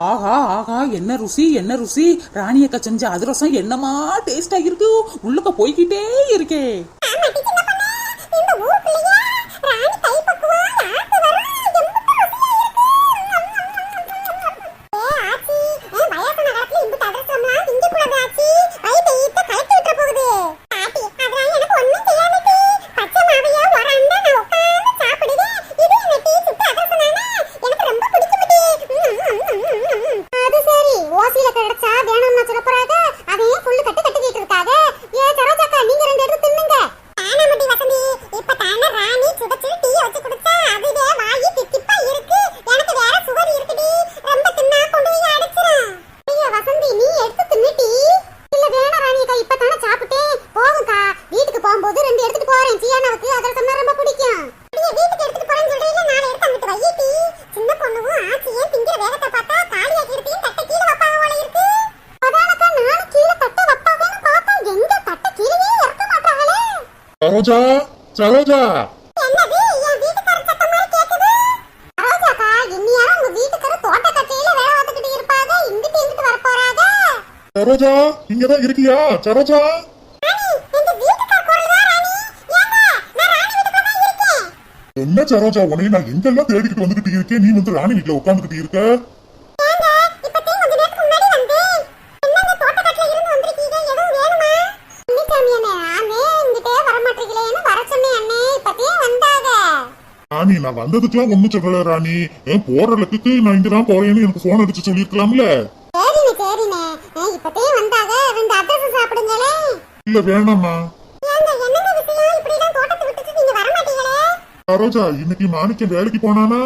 ஆஹா ஆஹா, என்ன ருசி என்ன ருசி! ராணியக்கா செஞ்ச அதிரசம் என்னமா டேஸ்டா இருக்கு. உள்ளுக்க போய்கிட்டே இருக்கே. சரோஜா, சரோஜா, சரோஜா, இங்கதான் இருக்கியா? சரோஜா, என்ன சரோஜா, உன்னை நான் எங்கெல்லாம் தேடிக்கிட்டு வந்துகிட்டு இருக்கேன். நீ வந்து ராணி வீட்டுல உட்காந்துக்கிட்டு இருக்க. ராணி, நான் வந்ததுக்குலாம் ஒண்ணும் சொல்லல ராணி. போறதுக்கு நான் இங்கதான் போறேன்னு எனக்கு போன் அடிச்சு சொல்லிருக்கலாம்ல. இல்ல வேணாமா. சரோஜா, இன்னைக்கு மாணிக்கம் வேலைக்கு போனானா?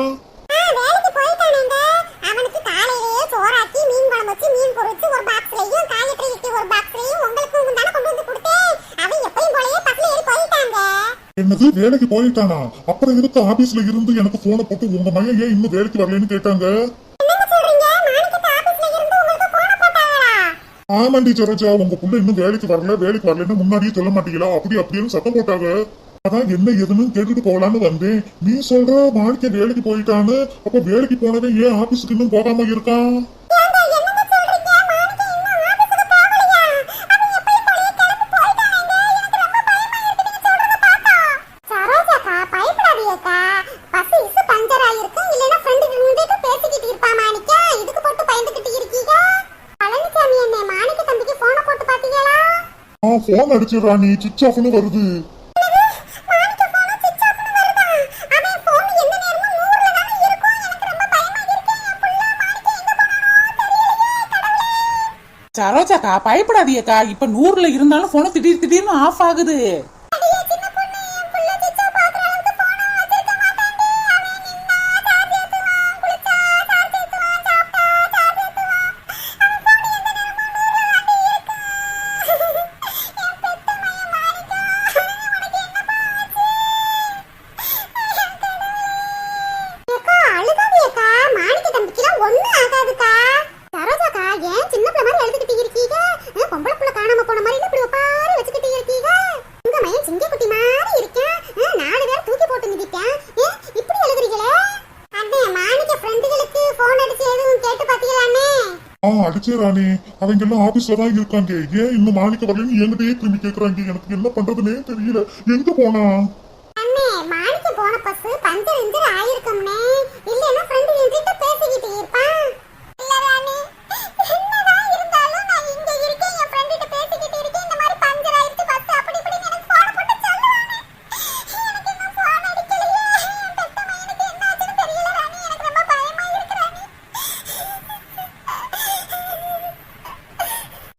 என்னது, வேலைக்கு போயிட்டானா? அப்புறம் எதுக்கு ஆபீஸ்ல இருந்து எனக்கு போனை போட்டு உங்க மையம் ஏன் இன்னும் வேலைக்கு வரலன்னு கேட்டாங்க. ஆமாண்டி சரோஜா, உங்க புள்ள இன்னும் வேலைக்கு வரலன்னு முன்னாடியே சொல்ல மாட்டீங்களா? அப்படின்னு சத்தம் போட்டாங்க. அதான் என்ன எதுன்னு கேட்டுட்டு போகலான்னு வந்தேன். நீ சொல்ற மாணிக்க வேலைக்கு போயிட்டான்னு, அப்ப வேலைக்கு போனவன் ஏன் ஆபீஸுக்கு இன்னும் போகாம இருக்கான்? போன் அடிச்சு ராணி, சுவிட்ச் ஆஃப்னு வருது. சரோஜாக்கா, பயப்படாதீக்கா. இப்ப 100ல இருந்தாலும் போன திடீர்னு ஆஃப் ஆகுது. அடிச்சே ராணி, அவங்க எல்லாம் ஆபீஸ்ல தான் இருக்காங்க. ஏன் இன்னும் மாணிக்க வரலன்னு என்கிட்டயே திரும்பி கேக்குறாங்க. எனக்கு என்ன பண்றதுன்னே தெரியல. எங்க போனா?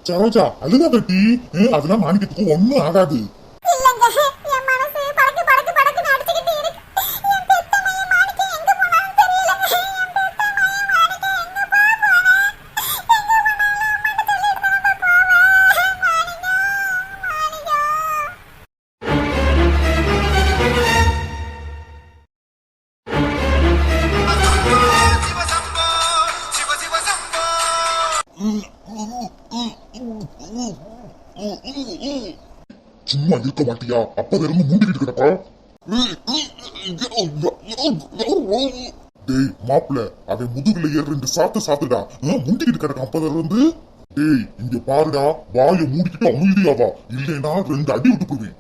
சரோஜா, அழுகாத டி. அதெல்லாம் மாணிக்கத்துக்கு ஒண்ணும் ஆகாது. சும்மா இருக்க மாட்டியா? அப்ப இருந்து மூடிக்கிட்டு கிடப்பா. டேய் மாப்பிள்ள, அவன் முதுகுல ஏற 2 சாத்து சாத்துடா. முண்டிக்கிட்டு கிடக்கு அப்பதுல இருந்து. டேய் இங்க பாருடா, வாயை மூடிக்கிட்டு அமைதியாவா, இல்லைன்னா 2 அடி விட்டு போடுவேன்.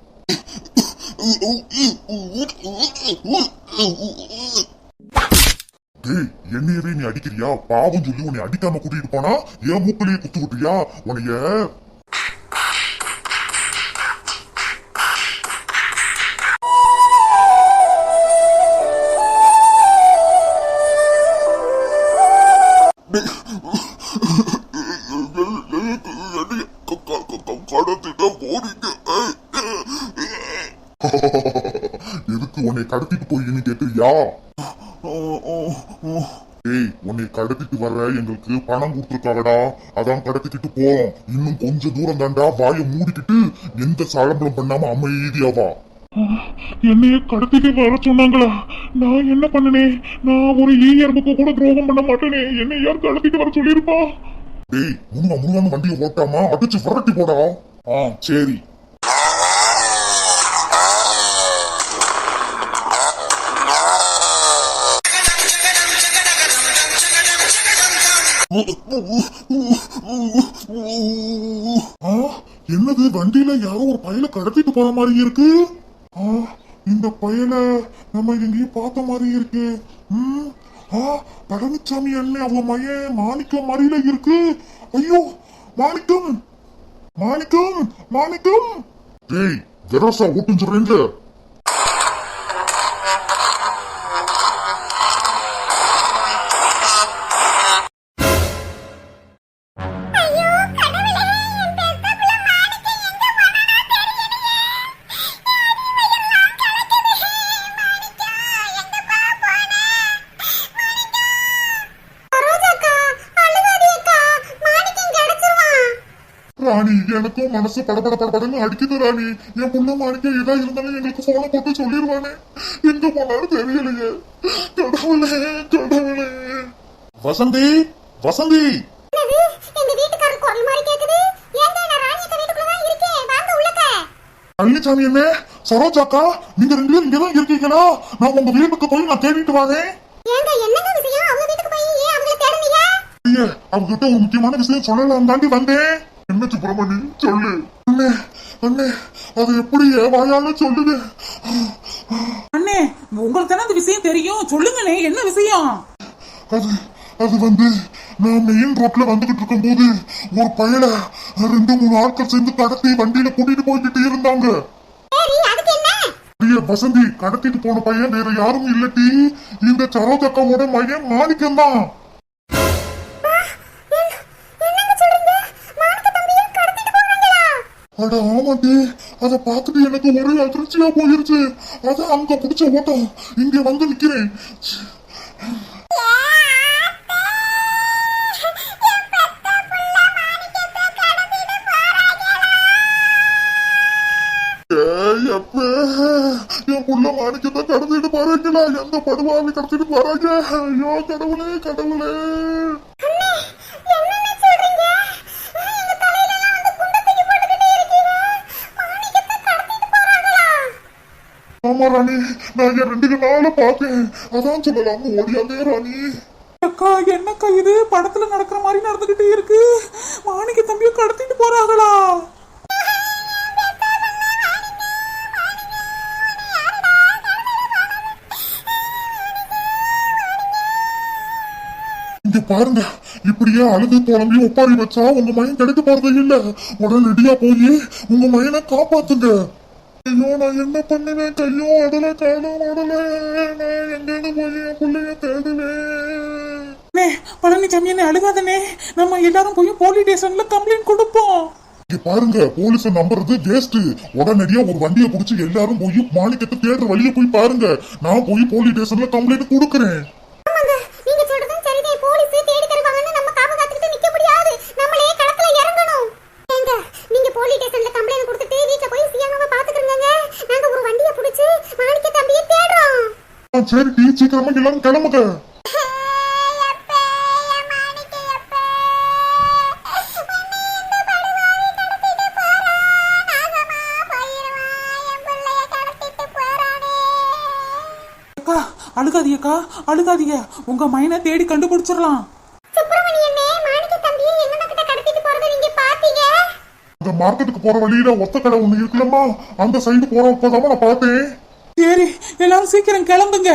டேய் என்னையவே நீ அடிக்கிறியா? பாவம் சொல்லி உன்னை அடிக்காம கூட்டிட்டு போனா ஏன் மூக்கிலேயே குத்து விட்டுறியா உனைய? எதுக்கு உன்னை கடத்திட்டு போயின்னு கேக்குறியா? ஏய் உன்னை கடத்திட்டு வர எங்களுக்கு பணம் கொடுத்துருக்காங்கடா, அதான் கடத்திட்டு போறோம். இன்னும் கொஞ்ச தூரம் தாண்டா, வாயை மூடிக்கிட்டு எந்த சலம்பலம் பண்ணாம அமைதியாவா. என்னைய கடத்திட்டு வர சொன்னாங்களா? நான் என்ன பண்ணனே? நான் ஒரு ஈயர்புக்கு கூட துரோகம் பண்ண மாட்டேனே, என்னை யார் கடத்திட்டு வர சொல்லிருப்பா? டேய் முன்னான்னு வண்டியை ஓட்டாமா அடிச்சு விரட்டி போடா. சரி. என்னது வண்டியில யாரோ ஒரு பையல கடத்திட்டு போற மாதிரி இருக்கு. இந்த பையல நம்ம எங்கேயும் பார்த்த மாதிரி இருக்கு. பழனிசாமி அண்ணன் அவ மையன் மாணிக்கம் மாதிரில இருக்கு. ஐயோ மாணிக்கம் மாணிக்கம் மாணிக்கம். டேய் ஜெராசா ஓட்டுன்னு சொல்றேன்ல. ராணி எனக்கும் மனசு படபடன்னு அடிக்குது ராணி. என் புள்ள மாணிக்க ஏதா இருந்தாலும் எங்களுக்கு போன போட்டு சொல்லிடுவானே, எங்க போனாலும் தெரியலையே. கடவுளே கடவுளே. வசந்தி வசந்தி. பழனிசாமி என்ன சரோஜாக்கா, நீங்க 2 பேரும் இங்கதான் இருக்கீங்களா? நான் உங்க வீட்டுக்கு போய் நான் தேடிட்டு வரேன். அவங்கிட்ட ஒரு முக்கியமான விஷயம் சொல்லலாம் தாண்டி வந்தேன். என்ன சுப்பிரமணி சொல்லு. அண்ணே அண்ணே அது எப்படி வாயால சொல்லுது? அண்ணே உங்களுக்கு தானே அந்த விஷயம் தெரியும், சொல்லுங்கண்ணே என்ன விஷயம்? அது வந்து நான் மெயின் ரோட்ல வந்துகிட்டு இருக்கும் போது ஒரு பயல 2-3 ஆட்கள் சேர்ந்து கடத்தி வண்டியில கூட்டிட்டு போய்கிட்டு இருந்தாங்க. வசந்தி கடத்திட்டு போன பையன் வேற யாரும் இல்லட்டி இந்த சரோஜக்காவோட மையன் மாணிக்கம் தான். அட ஆமாண்டி, அதை பார்த்துட்டு எனக்கு ஒரே அதிர்ச்சியா போயிருச்சு. அதான் அங்க பிடிச்ச ஓட்டம் இங்க வந்து நிக்கிறேன். என் புள்ள மாணிக்கத்தை கடத்திட்டு பாருங்களா? எந்த படுவாவி கடத்திட்டு பாருங்க. ஐயோ கடவுளே கடவுளே. ஆமா ராணி, நான் 2 நாள பார்த்தேன், அதான் சொல்லலாம் ஓடியாதே ராணி. அக்கா என்னக்கா இது படத்துல நடக்கிற மாதிரி நடந்துகிட்டே இருக்கு. மாணிக்க தம்பியை கடத்திட்டு போறாங்களா? இங்க பாருங்க, இப்படியே அழுது புலம்பி ஒப்பாரி வச்சா உங்க மயன் கிடைக்க போறது இல்ல. உடனடியா போய் உங்க மயனை காப்பாத்துங்க. ஐயோ நான் என்ன பண்ணுவேன்? கையோ உடல காலும் உடல, நான் எங்கன்னு போய் என் பிள்ளைய தேடுவேன். பழனிசாமி என்ன அழுகாதனே, நம்ம எல்லாரும் போய் போலீஸ் ஸ்டேஷன்ல கம்ப்ளைண்ட் கொடுப்போம். இங்க பாருங்க, போலீஸ நம்புறது வேஸ்ட். உடனடியா ஒரு வண்டியை புடிச்சு எல்லாரும் போய் மாணிக்கத்தை தேடுற வழிய போய் பாருங்க. நான் போய் போலீஸ் ஸ்டேஷன்ல கம்ப்ளைண்ட் கொடுக்கறேன். சரி டீ சீக்கிரமா எல்லாரும் கிளம்புங்க. அழுகாதீங்கக்கா, அழுகாதீங்க. உங்க மையனை தேடி கண்டுபிடிச்சிடலாம். சுப்பிரமணியனே, மாணிக்க தம்பியை எங்க கிட்ட கடத்திட்டு போறதை நீங்க பாத்தீங்க? அந்த மார்க்கெட்டுக்கு போற வழியில ஒத்த கடை ஒண்ணு இருக்குல்லம்மா, அந்த சைடு போறப்பதான் நான் பார்த்தேன். சரி, எல்லாரும் சீக்கிரம் கிளம்புங்க.